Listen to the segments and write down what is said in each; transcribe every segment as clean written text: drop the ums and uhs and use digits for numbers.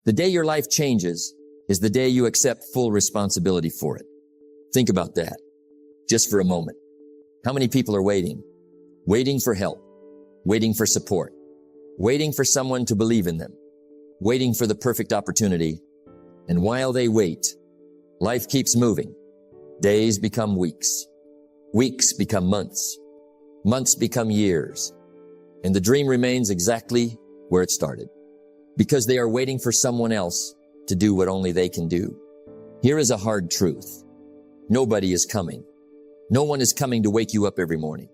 The day your life changes is the day you accept full responsibility for it. Think about that just for a moment. How many people are waiting? Waiting for help, waiting for support, waiting for someone to believe in them, waiting for the perfect opportunity. And while they wait, life keeps moving. Days become weeks. Weeks become months. Months become years. And the dream remains exactly where it started, because they are waiting for someone else to do what only they can do. Here is a hard truth. Nobody is coming. No one is coming to wake you up every morning.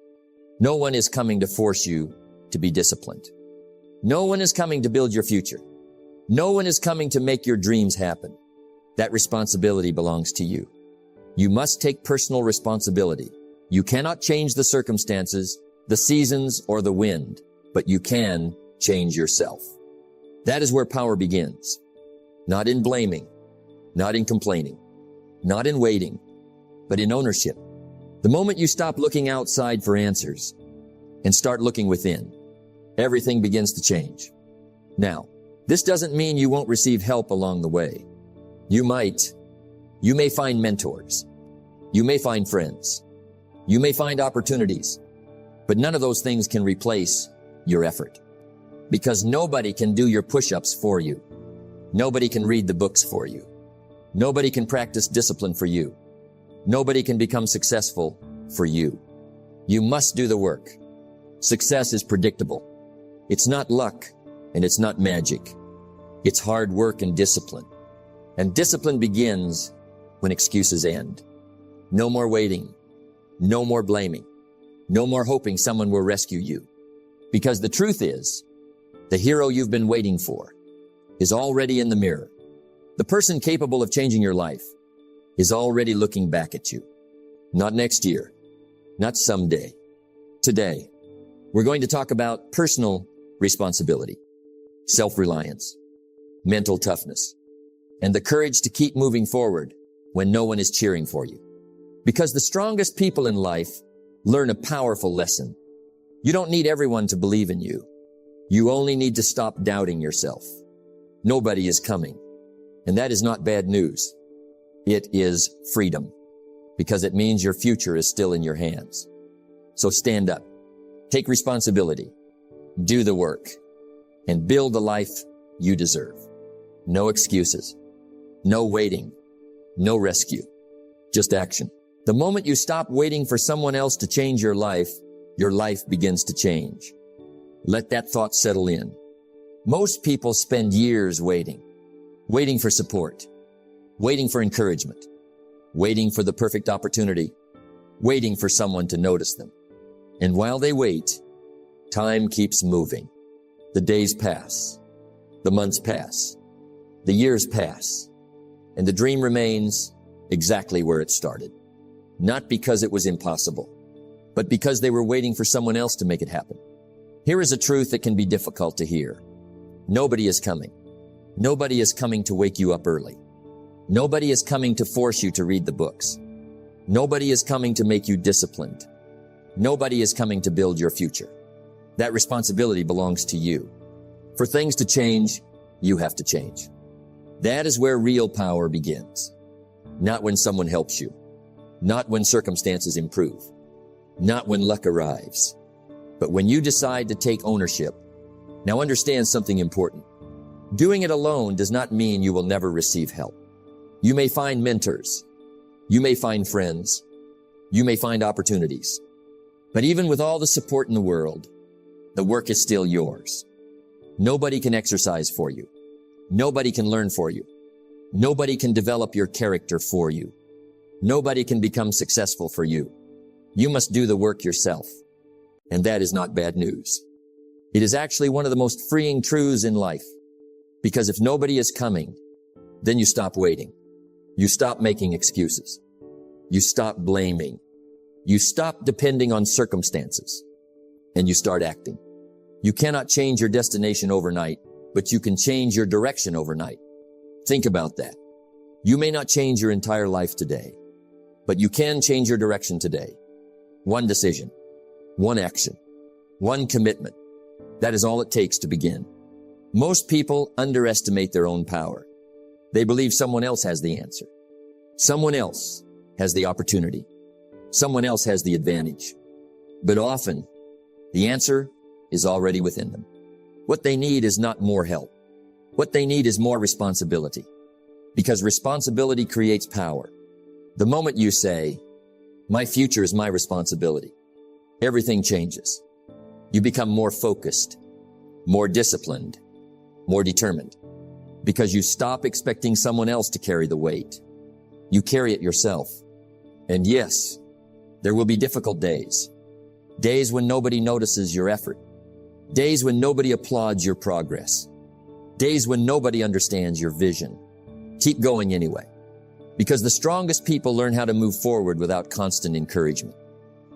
No one is coming to force you to be disciplined. No one is coming to build your future. No one is coming to make your dreams happen. That responsibility belongs to you. You must take personal responsibility. You cannot change the circumstances, the seasons, or the wind, but you can change yourself. That is where power begins. Not in blaming, not in complaining, not in waiting, but in ownership. The moment you stop looking outside for answers and start looking within, everything begins to change. Now, this doesn't mean you won't receive help along the way. You may find mentors. You may find friends. You may find opportunities, but none of those things can replace your effort, because nobody can do your push-ups for you. Nobody can read the books for you. Nobody can practice discipline for you. Nobody can become successful for you. You must do the work. Success is predictable. It's not luck, and it's not magic. It's hard work and discipline. And discipline begins when excuses end. No more waiting. No more blaming. No more hoping someone will rescue you. Because the truth is, the hero you've been waiting for is already in the mirror. The person capable of changing your life is already looking back at you. Not next year, not someday. Today, we're going to talk about personal responsibility, self-reliance, mental toughness, and the courage to keep moving forward when no one is cheering for you. Because the strongest people in life learn a powerful lesson. You don't need everyone to believe in you. You only need to stop doubting yourself. Nobody is coming. And that is not bad news. It is freedom, because it means your future is still in your hands. So stand up, take responsibility, do the work, and build the life you deserve. No excuses, no waiting, no rescue, just action. The moment you stop waiting for someone else to change your life begins to change. Let that thought settle in. Most people spend years waiting for support, waiting for encouragement, waiting for the perfect opportunity, waiting for someone to notice them. And while they wait, time keeps moving. The days pass, the months pass, the years pass, and the dream remains exactly where it started. Not because it was impossible, but because they were waiting for someone else to make it happen. Here is a truth that can be difficult to hear. Nobody is coming. Nobody is coming to wake you up early. Nobody is coming to force you to read the books. Nobody is coming to make you disciplined. Nobody is coming to build your future. That responsibility belongs to you. For things to change, you have to change. That is where real power begins. Not when someone helps you. Not when circumstances improve. Not when luck arrives. But when you decide to take ownership. Now understand something important. Doing it alone does not mean you will never receive help. You may find mentors. You may find friends. You may find opportunities. But even with all the support in the world, the work is still yours. Nobody can exercise for you. Nobody can learn for you. Nobody can develop your character for you. Nobody can become successful for you. You must do the work yourself. And that is not bad news. It is actually one of the most freeing truths in life. Because if nobody is coming, then you stop waiting. You stop making excuses. You stop blaming. You stop depending on circumstances. And you start acting. You cannot change your destination overnight, but you can change your direction overnight. Think about that. You may not change your entire life today, but you can change your direction today. One decision, one action, one commitment. That is all it takes to begin. Most people underestimate their own power. They believe someone else has the answer. Someone else has the opportunity. Someone else has the advantage. But often, the answer is already within them. What they need is not more help. What they need is more responsibility. Because responsibility creates power. The moment you say, my future is my responsibility, everything changes. You become more focused, more disciplined, more determined. Because you stop expecting someone else to carry the weight. You carry it yourself. And yes, there will be difficult days. Days when nobody notices your effort. Days when nobody applauds your progress. Days when nobody understands your vision. Keep going anyway. Because the strongest people learn how to move forward without constant encouragement.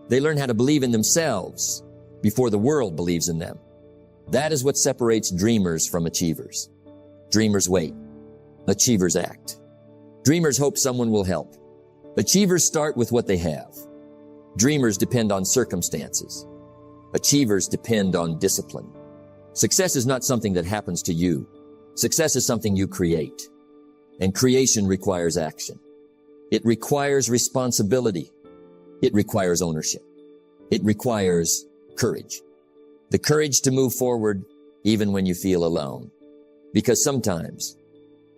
They learn how to believe in themselves before the world believes in them. That is what separates dreamers from achievers. Dreamers wait. Achievers act. Dreamers hope someone will help. Achievers start with what they have. Dreamers depend on circumstances. Achievers depend on discipline. Success is not something that happens to you. Success is something you create. And creation requires action. It requires responsibility. It requires ownership. It requires courage. The courage to move forward even when you feel alone. Because sometimes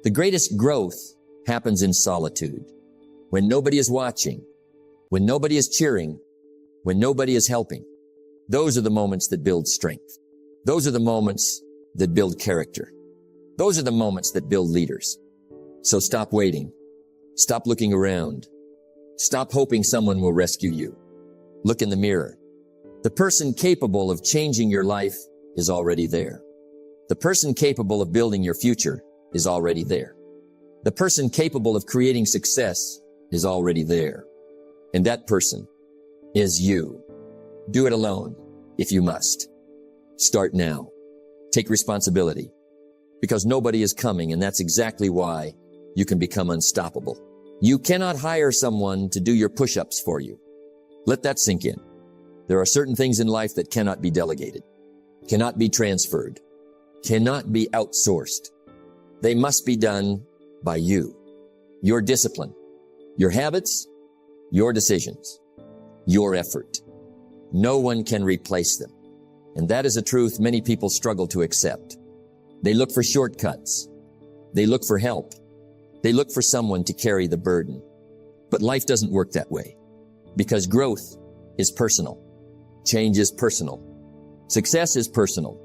the greatest growth happens in solitude. When nobody is watching, when nobody is cheering, when nobody is helping. Those are the moments that build strength. Those are the moments that build character. Those are the moments that build leaders. So stop waiting. Stop looking around. Stop hoping someone will rescue you. Look in the mirror. The person capable of changing your life is already there. The person capable of building your future is already there. The person capable of creating success is already there. And that person is you. Do it alone if you must. Start now. Take responsibility. Because nobody is coming, and that's exactly why you can become unstoppable. You cannot hire someone to do your push-ups for you. Let that sink in. There are certain things in life that cannot be delegated, cannot be transferred, cannot be outsourced. They must be done by you. Your discipline, your habits, your decisions, your effort. No one can replace them. And that is a truth many people struggle to accept. They look for shortcuts. They look for help. They look for someone to carry the burden. But life doesn't work that way. Because growth is personal. Change is personal. Success is personal.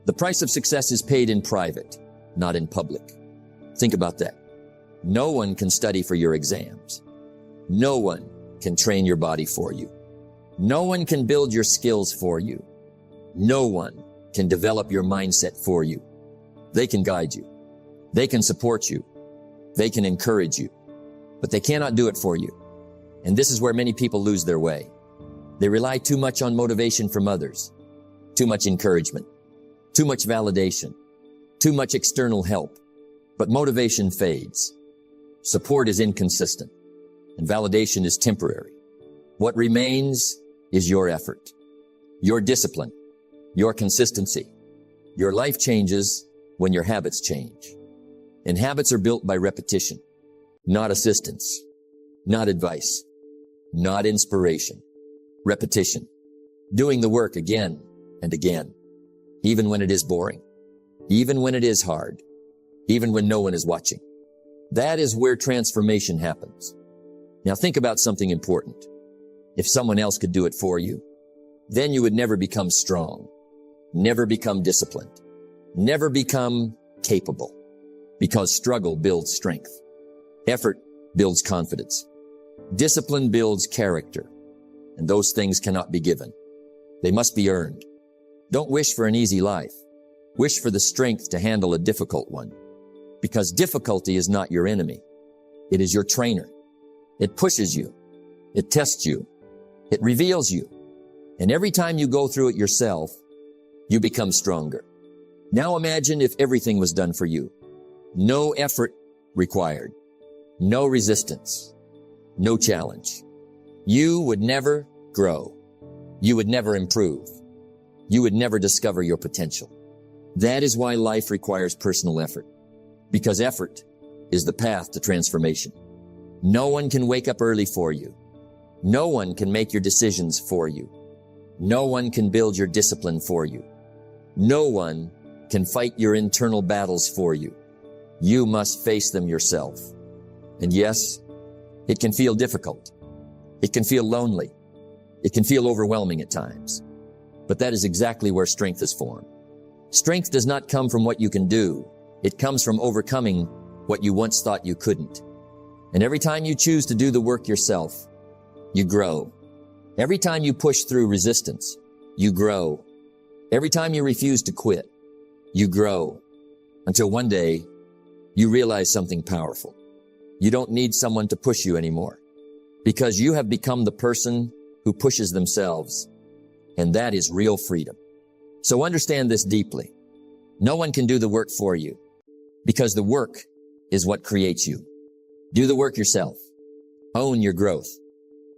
The price of success is paid in private, not in public. Think about that. No one can study for your exams. No one can train your body for you. No one can build your skills for you. No one can develop your mindset for you. They can guide you. They can support you. They can encourage you. But they cannot do it for you. And this is where many people lose their way. They rely too much on motivation from others, too much encouragement, too much validation, too much external help. But motivation fades. Support is inconsistent, and validation is temporary. What remains is your effort, your discipline, your consistency. Your life changes when your habits change. And habits are built by repetition, not assistance, not advice, not inspiration. Repetition. Doing the work again and again, even when it is boring, even when it is hard, even when no one is watching. That is where transformation happens. Now think about something important. If someone else could do it for you, then you would never become strong, never become disciplined, never become capable, because struggle builds strength. Effort builds confidence. Discipline builds character. And those things cannot be given. They must be earned. Don't wish for an easy life. Wish for the strength to handle a difficult one. Because difficulty is not your enemy. It is your trainer. It pushes you. It tests you. It reveals you. And every time you go through it yourself, you become stronger. Now imagine if everything was done for you. No effort required. No resistance. No challenge. You would never grow. You would never improve. You would never discover your potential. That is why life requires personal effort, because effort is the path to transformation. No one can wake up early for you. No one can make your decisions for you. No one can build your discipline for you. No one can fight your internal battles for you. You must face them yourself. And yes, it can feel difficult. It can feel lonely. It can feel overwhelming at times. But that is exactly where strength is formed. Strength does not come from what you can do. It comes from overcoming what you once thought you couldn't. And every time you choose to do the work yourself, you grow. Every time you push through resistance, you grow. Every time you refuse to quit, you grow. Until one day, you realize something powerful. You don't need someone to push you anymore, because you have become the person who pushes themselves. And that is real freedom. So understand this deeply. No one can do the work for you, because the work is what creates you. Do the work yourself. Own your growth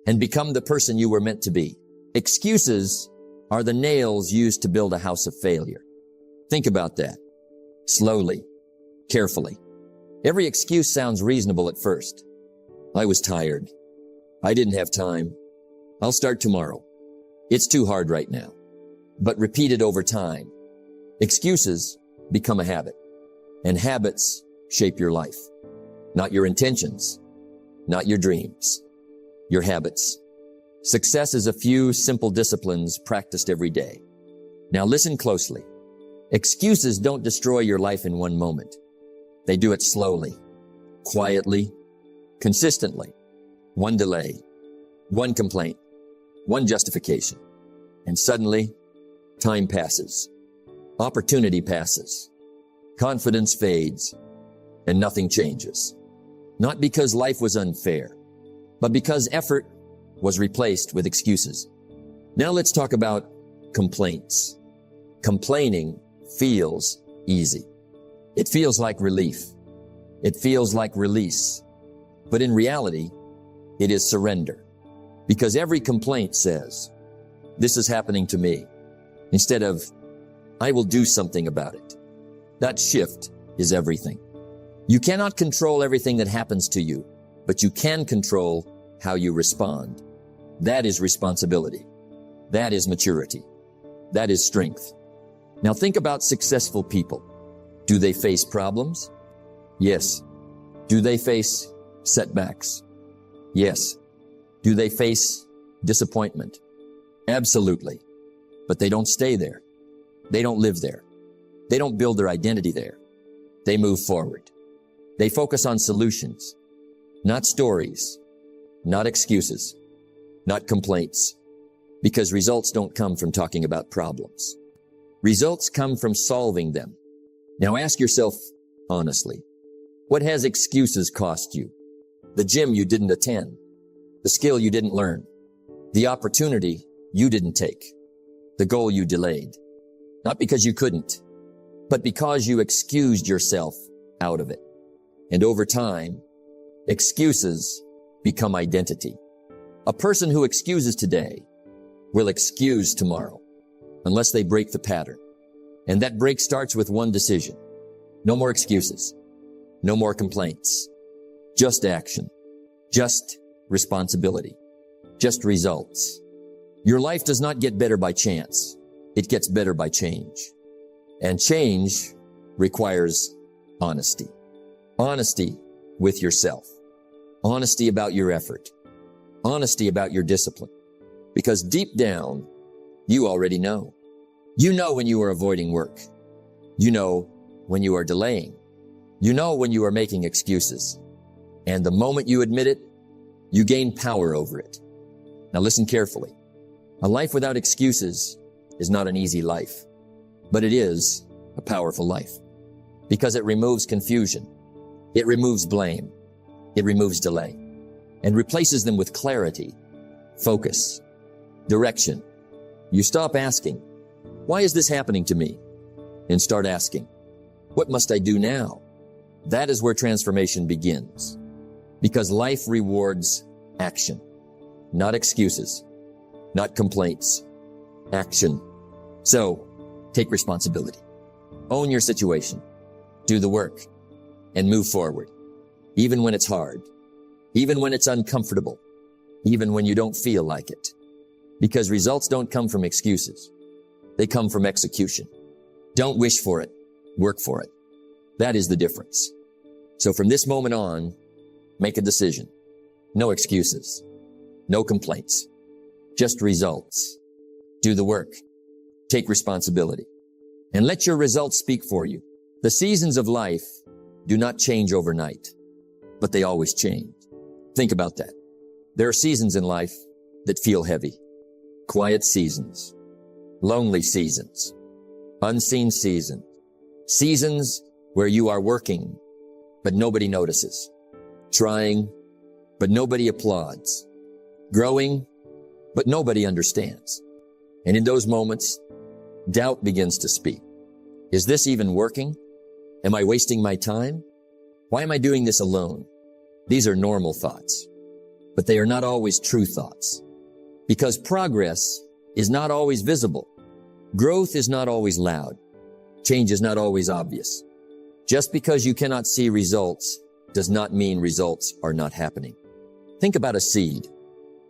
and become the person you were meant to be. Excuses are the nails used to build a house of failure. Think about that. Slowly, carefully. Every excuse sounds reasonable at first. I was tired. I didn't have time. I'll start tomorrow. It's too hard right now. But repeated over time, excuses become a habit, and habits shape your life. Not your intentions, not your dreams, your habits. Success is a few simple disciplines practiced every day. Now listen closely. Excuses don't destroy your life in one moment. They do it slowly, quietly, consistently. One delay, one complaint, one justification. And suddenly, time passes. Opportunity passes. Confidence fades, and nothing changes. Not because life was unfair, but because effort was replaced with excuses. Now let's talk about complaints. Complaining feels easy. It feels like relief. It feels like release. But in reality, it is surrender. Because every complaint says, this is happening to me, instead of, I will do something about it. That shift is everything. You cannot control everything that happens to you, but you can control how you respond. That is responsibility. That is maturity. That is strength. Now think about successful people. Do they face problems? Yes. Do they face setbacks? Yes. Do they face disappointment? Absolutely. But they don't stay there. They don't live there. They don't build their identity there. They move forward. They focus on solutions, not stories, not excuses, not complaints, because results don't come from talking about problems. Results come from solving them. Now ask yourself honestly, what has excuses cost you? The gym you didn't attend, the skill you didn't learn, the opportunity you didn't take, the goal you delayed, not because you couldn't, but because you excused yourself out of it. And over time, excuses become identity. A person who excuses today will excuse tomorrow unless they break the pattern. And that break starts with one decision. No more excuses. No more complaints. Just action. Just responsibility. Just results. Your life does not get better by chance. It gets better by change. And change requires honesty. Honesty with yourself. Honesty about your effort. Honesty about your discipline. Because deep down, you already know. You know when you are avoiding work. You know when you are delaying. You know when you are making excuses. And the moment you admit it, you gain power over it. Now listen carefully. A life without excuses is not an easy life, but it is a powerful life because it removes confusion. It removes blame. It removes delay and replaces them with clarity, focus, direction. You stop asking, why is this happening to me? And start asking, what must I do now? That is where transformation begins because life rewards action, not excuses, not complaints, action. So take responsibility. Own your situation. Do the work and move forward. Even when it's hard. Even when it's uncomfortable. Even when you don't feel like it. Because results don't come from excuses. They come from execution. Don't wish for it. Work for it. That is the difference. So from this moment on, make a decision. No excuses. No complaints. Just results. Do the work. Take responsibility. And let your results speak for you. The seasons of life do not change overnight, but they always change. Think about that. There are seasons in life that feel heavy. Quiet seasons. Lonely seasons. Unseen seasons. Seasons where you are working, but nobody notices. Trying, but nobody applauds. Growing, but nobody understands. And in those moments, doubt begins to speak. Is this even working? Am I wasting my time? Why am I doing this alone? These are normal thoughts, but they are not always true thoughts. Because progress is not always visible. Growth is not always loud. Change is not always obvious. Just because you cannot see results does not mean results are not happening. Think about a seed.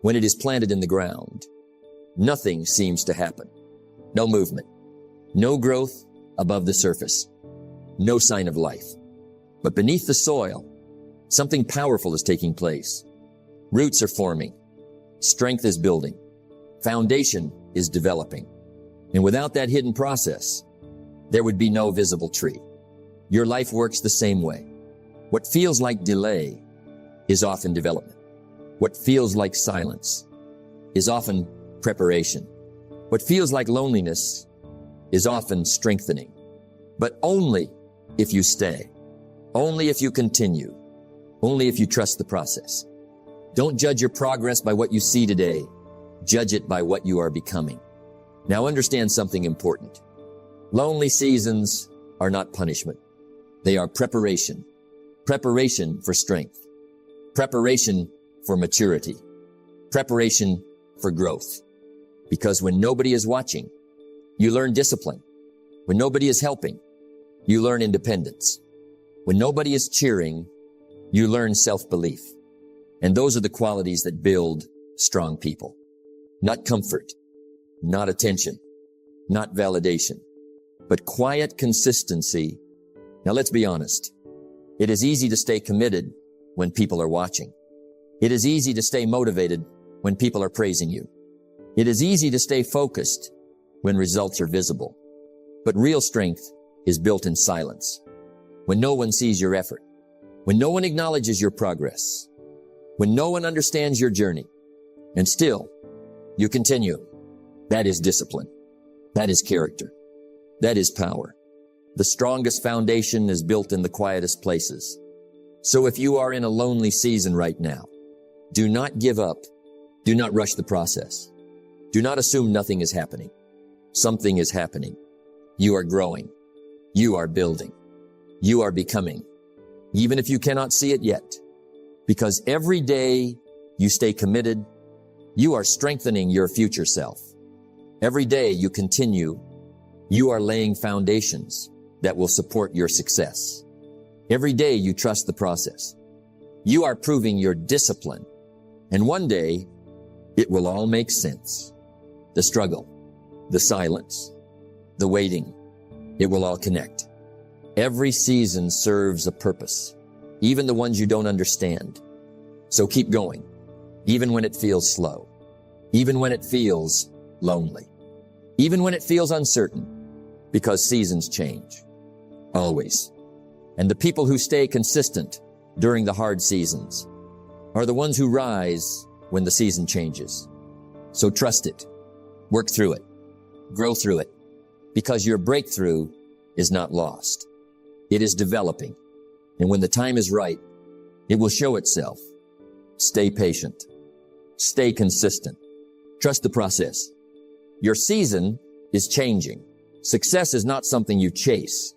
When it is planted in the ground, nothing seems to happen. No movement. No growth above the surface. No sign of life. But beneath the soil, something powerful is taking place. Roots are forming. Strength is building. Foundation is developing. And without that hidden process, there would be no visible tree. Your life works the same way. What feels like delay is often development. What feels like silence is often preparation. What feels like loneliness is often strengthening. But only if you stay. Only if you continue. Only if you trust the process. Don't judge your progress by what you see today. Judge it by what you are becoming. Now understand something important. Lonely seasons are not punishment. They are preparation. Preparation for strength. Preparation for maturity. Preparation for growth. Because when nobody is watching, you learn discipline. When nobody is helping, you learn independence. When nobody is cheering, you learn self-belief. And those are the qualities that build strong people. Not comfort, not attention, not validation, but quiet consistency. Now let's be honest. It is easy to stay committed when people are watching. It is easy to stay motivated when people are praising you. It is easy to stay focused when results are visible. But real strength is built in silence. When no one sees your effort, when no one acknowledges your progress, when no one understands your journey, and still you continue. That is discipline. That is character. That is power. The strongest foundation is built in the quietest places. So if you are in a lonely season right now, do not give up. Do not rush the process. Do not assume nothing is happening. Something is happening. You are growing. You are building. You are becoming, even if you cannot see it yet. Because every day you stay committed, you are strengthening your future self. Every day you continue, you are laying foundations that will support your success. Every day you trust the process. You are proving your discipline. And one day, it will all make sense. The struggle, the silence, the waiting, it will all connect. Every season serves a purpose, even the ones you don't understand. So keep going, even when it feels slow, even when it feels lonely, even when it feels uncertain, because seasons change, always. And the people who stay consistent during the hard seasons are the ones who rise when the season changes. So trust it, work through it, grow through it, because your breakthrough is not lost. It is developing. And when the time is right, it will show itself. Stay patient. Stay consistent. Trust the process. Your season is changing. Success is not something you chase.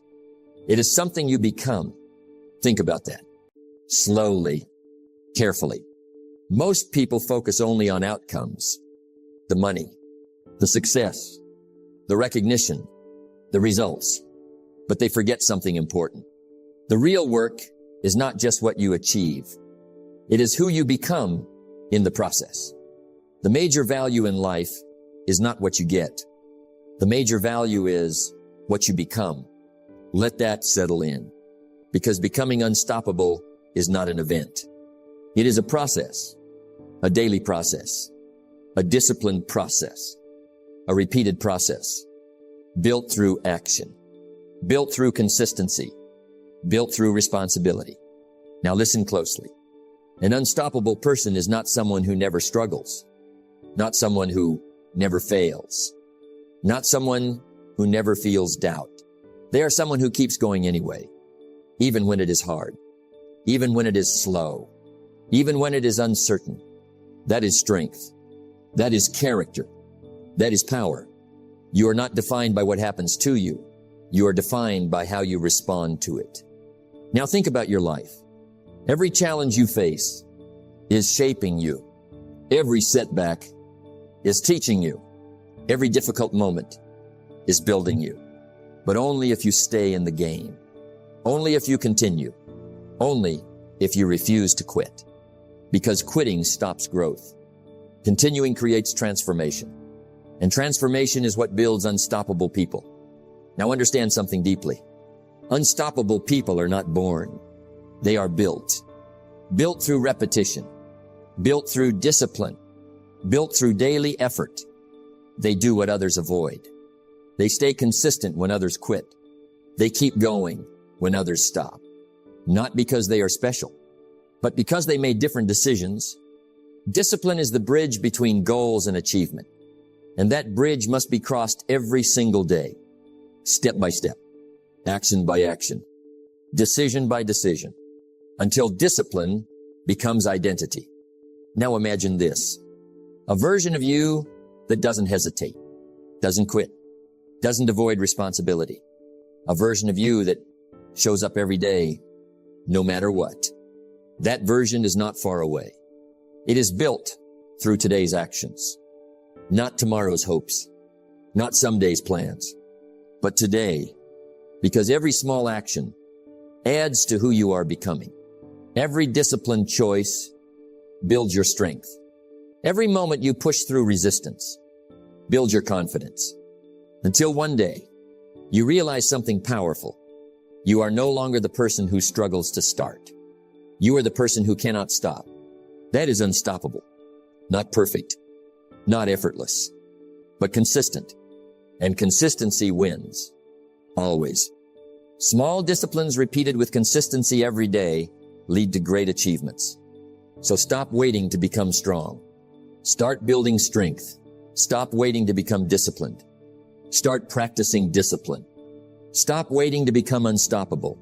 It is something you become. Think about that. Slowly, carefully. Most people focus only on outcomes. The money, the success, the recognition, the results. but they forget something important. The real work is not just what you achieve. It is who you become in the process. The major value in life is not what you get. The major value is what you become. Let that settle in, because becoming unstoppable is not an event. It is a process, a daily process, a disciplined process, a repeated process, built through action, built through consistency, built through responsibility. Now listen closely. An unstoppable person is not someone who never struggles, not someone who never fails, not someone who never feels doubt. They are someone who keeps going anyway, even when it is hard, even when it is slow, even when it is uncertain. That is strength. That is character. That is power. You are not defined by what happens to you. You are defined by how you respond to it. Now think about your life. Every challenge you face is shaping you. Every setback is teaching you. Every difficult moment is building you. But only if you stay in the game. Only if you continue. Only if you refuse to quit. Because quitting stops growth. Continuing creates transformation. And transformation is what builds unstoppable people. Now understand something deeply. Unstoppable people are not born. They are built. Built through repetition. Built through discipline. Built through daily effort. They do what others avoid. They stay consistent when others quit. They keep going when others stop. Not because they are special, but because they made different decisions. Discipline is the bridge between goals and achievement. And that bridge must be crossed every single day, step by step, action by action, decision by decision, until discipline becomes identity. Now imagine this, a version of you that doesn't hesitate, doesn't quit, doesn't avoid responsibility, a version of you that shows up every day, no matter what. That version is not far away. It is built through today's actions. Not tomorrow's hopes, not someday's plans, but today, because every small action adds to who you are becoming. Every disciplined choice builds your strength. Every moment you push through resistance builds your confidence. Until one day, you realize something powerful. You are no longer the person who struggles to start. You are the person who cannot stop. That is unstoppable, not perfect, not effortless, but consistent. And consistency wins. Always. Small disciplines repeated with consistency every day lead to great achievements. So stop waiting to become strong. Start building strength. Stop waiting to become disciplined. Start practicing discipline. Stop waiting to become unstoppable.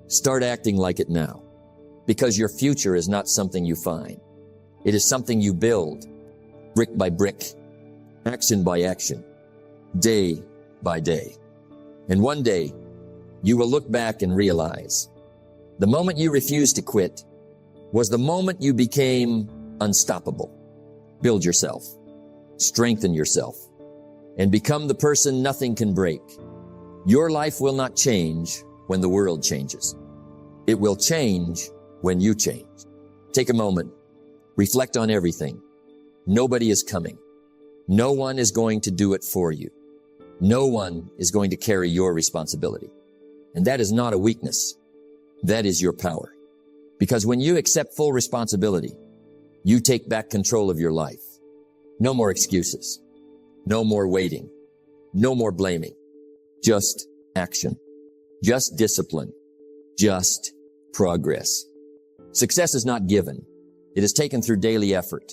Start acting like it now. Because your future is not something you find. It is something you build, brick by brick, action by action, day by day. And one day, you will look back and realize the moment you refused to quit was the moment you became unstoppable. Build yourself, strengthen yourself, and become the person nothing can break. Your life will not change when the world changes. It will change when you change. Take a moment, reflect on everything. Nobody is coming. No one is going to do it for you. No one is going to carry your responsibility. And that is not a weakness. That is your power. Because when you accept full responsibility, you take back control of your life. No more excuses. No more waiting. No more blaming. Just action. Just discipline. Just progress. Success is not given. It is taken through daily effort.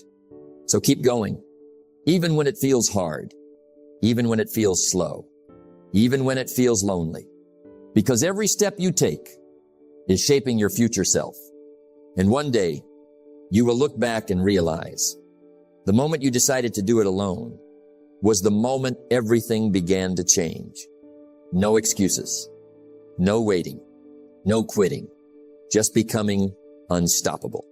So keep going. Even when it feels hard. Even when it feels slow. Even when it feels lonely. Because every step you take is shaping your future self. And one day, you will look back and realize the moment you decided to do it alone was the moment everything began to change. No excuses. No waiting. No quitting. Just becoming unstoppable.